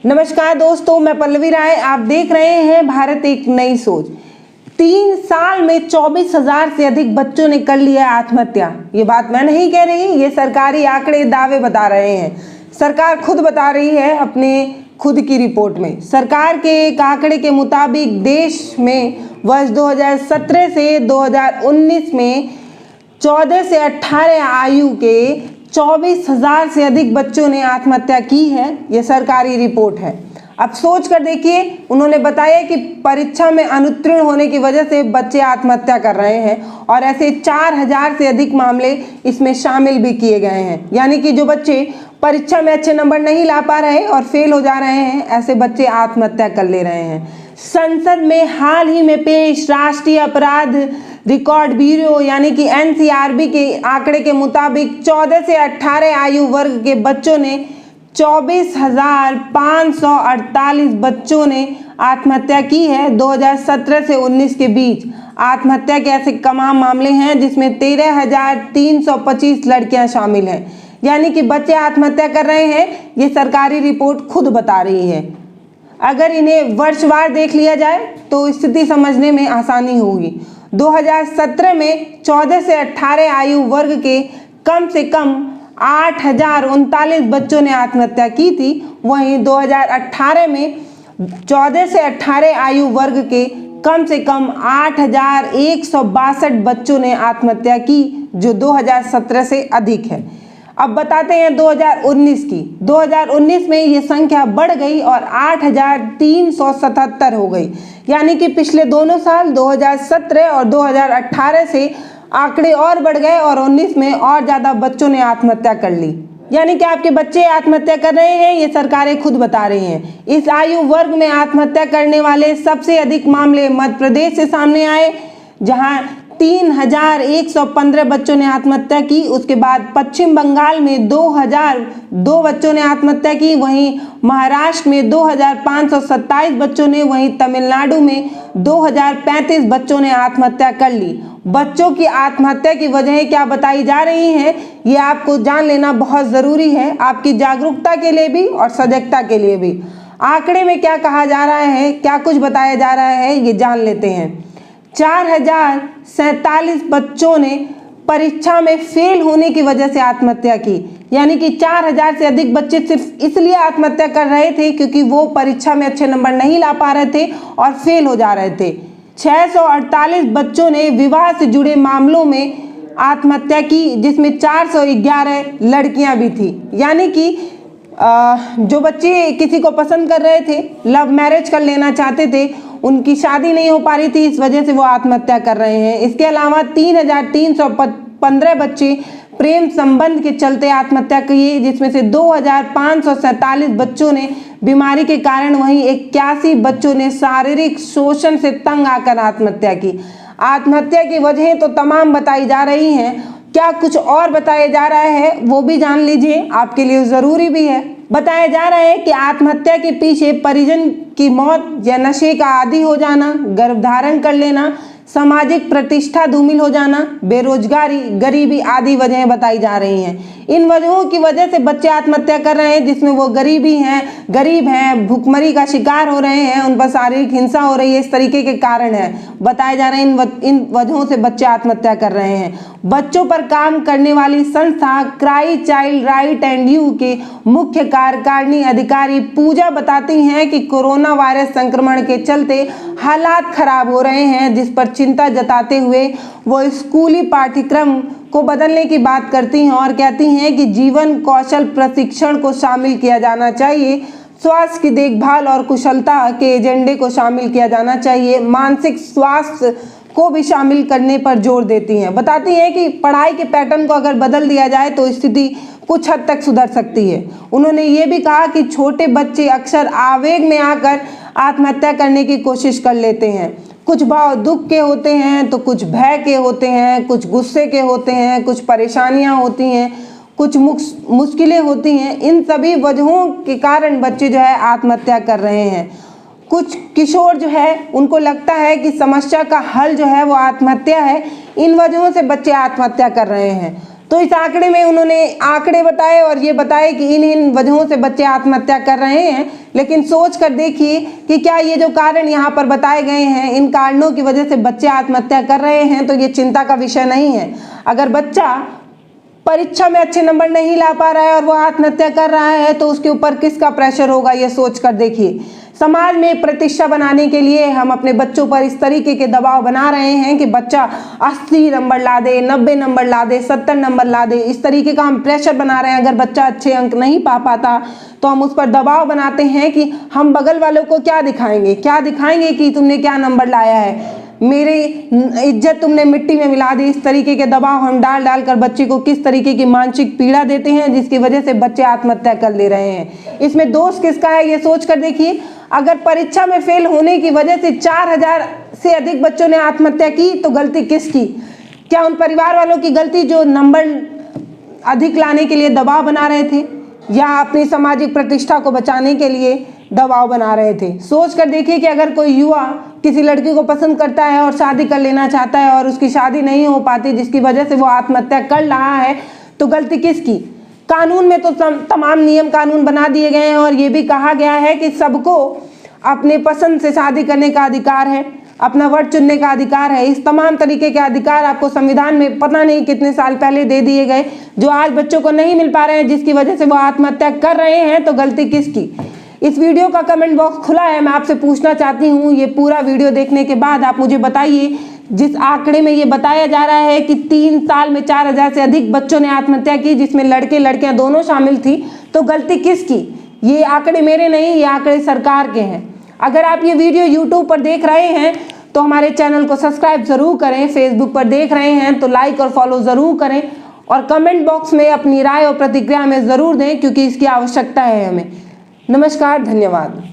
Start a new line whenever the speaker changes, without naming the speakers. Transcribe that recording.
नमस्कार दोस्तों, मैं पल्लवी राय। आप देख रहे हैं भारत एक नई सोच। 3 साल में 24,000 से अधिक बच्चों ने कर लिया आत्महत्या। ये बात मैं नहीं कह रही, ये सरकारी आंकड़े दावे बता रहे हैं। सरकार खुद बता रही है अपने खुद की रिपोर्ट में। सरकार के एक आंकड़े के मुताबिक देश में वर्ष 2017 से 2019 में 14 से 18 आयु के 24,000 से अधिक बच्चों ने आत्महत्या की है। यह सरकारी रिपोर्ट है। अब सोच कर देखिए, उन्होंने बताया कि परीक्षा में अनुत्तीर्ण होने की वजह से बच्चे आत्महत्या कर रहे हैं और ऐसे 4,000 से अधिक मामले इसमें शामिल भी किए गए हैं। यानी कि जो बच्चे परीक्षा में अच्छे नंबर नहीं ला पा रहे और फेल हो जा रहे हैं, ऐसे बच्चे आत्महत्या कर ले रहे हैं। संसद में हाल ही में पेश राष्ट्रीय अपराध रिकॉर्ड ब्यूरो यानी कि NCRB के आंकड़े के मुताबिक 14 से 18 आयु वर्ग के बच्चों ने 24,548 बच्चों ने आत्महत्या की है 2017 से 19 के बीच। आत्महत्या के ऐसे तमाम मामले हैं जिसमें 13,325 लड़कियां शामिल हैं। यानी कि बच्चे आत्महत्या कर रहे हैं, ये सरकारी रिपोर्ट खुद बता रही है। अगर इन्हें वर्षवार देख लिया जाए तो स्थिति समझने में आसानी होगी। 2017 में 14 से 18 आयु वर्ग के कम से कम 8,039 बच्चों ने आत्महत्या की थी। वहीं 2018 में 14 से 18 आयु वर्ग के कम से कम 8,162 बच्चों ने आत्महत्या की, जो 2017 से अधिक है। अब बताते हैं 2019 की। 2019 में ये संख्या बढ़ गई और 8,377 हो गई। यानी कि पिछले दोनों साल 2017 और 2018 से आंकड़े और बढ़ गए और 19 में और ज़्यादा बच्चों ने आत्महत्या कर ली। यानी कि आपके बच्चे आत्महत्या कर रहे हैं, ये सरकारें खुद बता रही हैं। इस आयु वर्ग में आत्महत्या करने वाले सबसे अधिक मामले मध्य प्रदेश से सामने आए, जहां 3,115 बच्चों ने आत्महत्या की। उसके बाद पश्चिम बंगाल में 2,002 बच्चों ने आत्महत्या की। वहीं महाराष्ट्र में 2,527 बच्चों ने, वहीं तमिलनाडु में 2,035 बच्चों ने आत्महत्या कर ली। बच्चों की आत्महत्या की वजहें क्या बताई जा रही हैं, ये आपको जान लेना बहुत ज़रूरी है, आपकी जागरूकता के लिए भी और सजगता के लिए भी। आंकड़े में क्या कहा जा रहा है, क्या कुछ बताया जा रहा है, ये जान लेते हैं। 4,047 बच्चों ने परीक्षा में फेल होने की वजह से आत्महत्या की। यानी कि 4,000 से अधिक बच्चे सिर्फ इसलिए आत्महत्या कर रहे थे क्योंकि वो परीक्षा में अच्छे नंबर नहीं ला पा रहे थे और फेल हो जा रहे थे। 648 बच्चों ने विवाह से जुड़े मामलों में आत्महत्या की, जिसमें 411 लड़कियां भी थी। यानी कि जो बच्चे किसी को पसंद कर रहे थे, लव मैरिज कर लेना चाहते थे, उनकी शादी नहीं हो पा रही थी, इस वजह से वो आत्महत्या कर रहे हैं। इसके अलावा 3,315 बच्चे प्रेम संबंध के चलते आत्महत्या की, जिसमें से 2,547 बच्चों ने बीमारी के कारण, वहीं 81 बच्चों ने शारीरिक शोषण से तंग आकर आत्महत्या की। आत्महत्या की वजहें तो तमाम बताई जा रही हैं, क्या कुछ और बताया जा रहा है वो भी जान लीजिए, आपके लिए ज़रूरी भी है। बताया जा रहा है कि आत्महत्या के पीछे परिजन की मौत या नशे का आदी हो जाना, गर्भधारण कर लेना, सामाजिक प्रतिष्ठा धूमिल हो जाना, बेरोजगारी, गरीबी आदि वजहें बताई जा रही हैं। इन वजहों की वजह से बच्चे आत्महत्या कर रहे हैं, जिसमें वो गरीब हैं, भुखमरी का शिकार हो रहे हैं, उन पर शारीरिक हिंसा हो रही है, इस तरीके के कारण है बताए जा रहे हैं। इन वजहों से बच्चे आत्महत्या कर रहे हैं। बच्चों पर काम करने वाली संस्था cry child right and you के मुख्य कार्यकारिणी अधिकारी पूजा बताती हैं कि कोरोना वायरस संक्रमण के चलते हालात खराब हो रहे हैं, जिस पर चिंता जताते हुए वो स्कूली पाठ्यक्रम को बदलने की बात करती हैं और कहती हैं कि जीवन कौशल प्रशिक्षण को शामिल किया जाना चाहिए, स्वास्थ्य की देखभाल और कुशलता के एजेंडे को शामिल किया जाना चाहिए, मानसिक स्वास्थ्य को भी शामिल करने पर जोर देती हैं। बताती हैं कि पढ़ाई के पैटर्न को अगर बदल दिया जाए तो स्थिति कुछ हद तक सुधर सकती है। उन्होंने ये भी कहा कि छोटे बच्चे अक्सर आवेग में आकर आत्महत्या करने की कोशिश कर लेते हैं। कुछ भाव दुख के होते हैं तो कुछ भय के होते हैं, कुछ गुस्से के होते हैं, कुछ परेशानियां होती हैं, कुछ मुश्किलें होती हैं। इन सभी वजहों के कारण बच्चे जो है आत्महत्या कर रहे हैं। कुछ किशोर जो है उनको लगता है कि समस्या का हल जो है वो आत्महत्या है। इन वजहों से बच्चे आत्महत्या कर रहे हैं। तो इस आंकड़े में उन्होंने आंकड़े बताए और ये बताए कि इन वजहों से बच्चे आत्महत्या कर रहे हैं। लेकिन सोच कर देखिए कि क्या ये जो कारण यहाँ पर बताए गए हैं, इन कारणों की वजह से बच्चे आत्महत्या कर रहे हैं, तो ये चिंता का विषय नहीं है। अगर बच्चा परीक्षा में अच्छे नंबर नहीं ला पा रहा है और वो आत्महत्या कर रहा है तो उसके ऊपर किसका प्रेशर होगा, ये सोच कर देखिए। समाज में प्रतिष्ठा बनाने के लिए हम अपने बच्चों पर इस तरीके के दबाव बना रहे हैं कि बच्चा 80 नंबर ला दे, 90 नंबर ला दे, 70 नंबर ला दे, इस तरीके का हम प्रेशर बना रहे हैं। अगर बच्चा अच्छे अंक नहीं पा पाता तो हम उस पर दबाव बनाते हैं कि हम बगल वालों को क्या दिखाएंगे कि तुमने क्या नंबर लाया है, मेरी इज्जत तुमने मिट्टी में मिला दी। इस तरीके के दबाव हम डाल कर बच्चे को किस तरीके की मानसिक पीड़ा देते हैं, जिसकी वजह से बच्चे आत्महत्या कर ले रहे हैं। इसमें दोष किसका है, ये सोच कर देखिए। अगर परीक्षा में फेल होने की वजह से 4000 से अधिक बच्चों ने आत्महत्या की तो गलती किसकी? क्या उन परिवार वालों की गलती जो नंबर अधिक लाने के लिए दबाव बना रहे थे, या अपनी सामाजिक प्रतिष्ठा को बचाने के लिए दबाव बना रहे थे? सोच कर देखिए कि अगर कोई युवा किसी लड़की को पसंद करता है और शादी कर लेना चाहता है और उसकी शादी नहीं हो पाती, जिसकी वजह से वो आत्महत्या कर रहा है, तो गलती किसकी? कानून में तो तमाम नियम कानून बना दिए गए हैं और ये भी कहा गया है कि सबको अपने पसंद से शादी करने का अधिकार है, अपना वर चुनने का अधिकार है। इस तमाम तरीके के अधिकार आपको संविधान में पता नहीं कितने साल पहले दे दिए गए, जो आज बच्चों को नहीं मिल पा रहे हैं, जिसकी वजह से वो आत्महत्या कर रहे हैं। तो गलती किसकी? इस वीडियो का कमेंट बॉक्स खुला है, मैं आपसे पूछना चाहती हूँ, ये पूरा वीडियो देखने के बाद आप मुझे बताइए, जिस आंकड़े में ये बताया जा रहा है कि 3 साल में 4000 से अधिक बच्चों ने आत्महत्या की, जिसमें लड़के लड़कियां दोनों शामिल थी, तो गलती किसकी? ये आंकड़े मेरे नहीं, ये आंकड़े सरकार के हैं। अगर आप ये वीडियो यूट्यूब पर देख रहे हैं तो हमारे चैनल को सब्सक्राइब जरूर करें, फेसबुक पर देख रहे हैं तो लाइक और फॉलो जरूर करें, और कमेंट बॉक्स में अपनी राय और प्रतिक्रिया हमें जरूर दें, क्योंकि इसकी आवश्यकता है हमें। नमस्कार, धन्यवाद।